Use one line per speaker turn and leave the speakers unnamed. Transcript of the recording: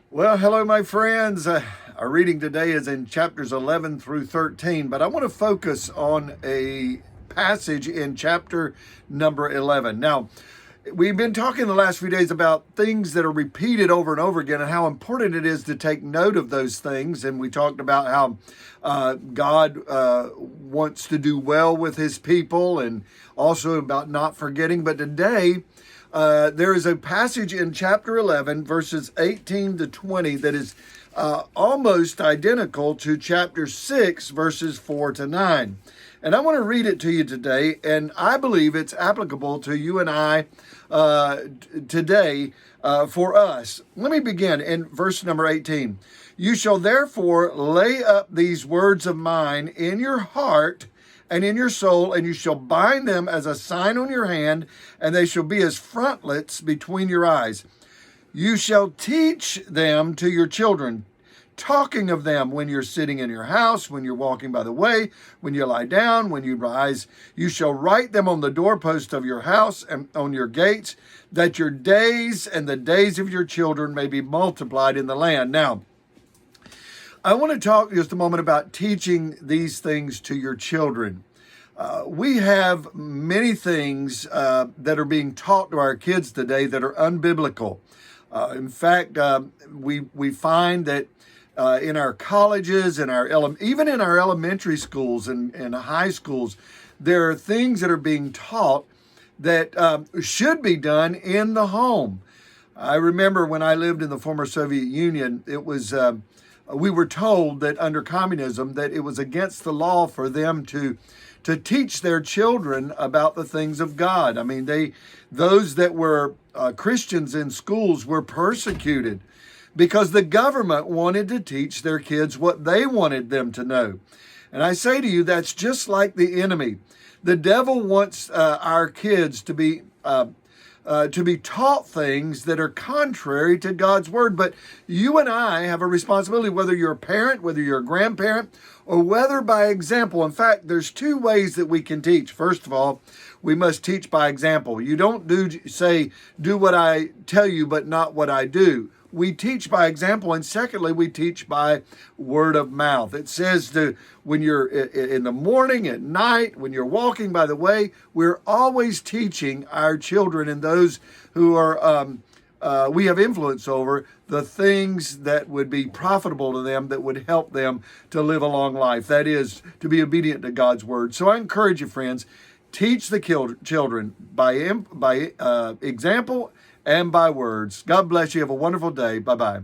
Well, hello, my friends. Our reading today is in chapters 11 through 13, but I want to focus on a passage in chapter number 11. Now, we've been talking the last few days about things that are repeated over and over again and how important it is to take note of those things. And we talked about how God wants to do well with his people and also about not forgetting. But today, there is a passage in chapter 11, verses 18 to 20, that is almost identical to chapter 6, verses 4 to 9. And I want to read it to you today, and I believe it's applicable to you and I today for us. Let me begin in verse number 18. You shall therefore lay up these words of mine in your heart and in your soul, and you shall bind them as a sign on your hand, and they shall be as frontlets between your eyes. You shall teach them to your children, talking of them when you're sitting in your house, when you're walking by the way, when you lie down, when you rise. You shall write them on the doorpost of your house and on your gates, that your days and the days of your children may be multiplied in the land. Now, I want to talk just a moment about teaching these things to your children. We have many things that are being taught to our kids today that are unbiblical. In fact, we find that in our colleges, even in our elementary schools and high schools, there are things that are being taught that should be done in the home. I remember when I lived in the former Soviet Union, it was we were told that under communism that it was against the law for them to teach their children about the things of God. I mean, those that were Christians in schools were persecuted because the government wanted to teach their kids what they wanted them to know. And I say to you, that's just like the enemy. The devil wants our kids to be taught things that are contrary to God's word. But you and I have a responsibility, whether you're a parent, whether you're a grandparent, or whether by example. In fact, there's two ways that we can teach. First of all, we must teach by example. You don't do what I tell you, but not what I do. We teach by example, and secondly, we teach by word of mouth. It says when you're in the morning, at night, when you're walking by the way, we're always teaching our children and those who are we have influence over the things that would be profitable to them, that would help them to live a long life. That is, to be obedient to God's word. So I encourage you, friends, teach the children by example and by words. God bless you. Have a wonderful day. Bye-bye.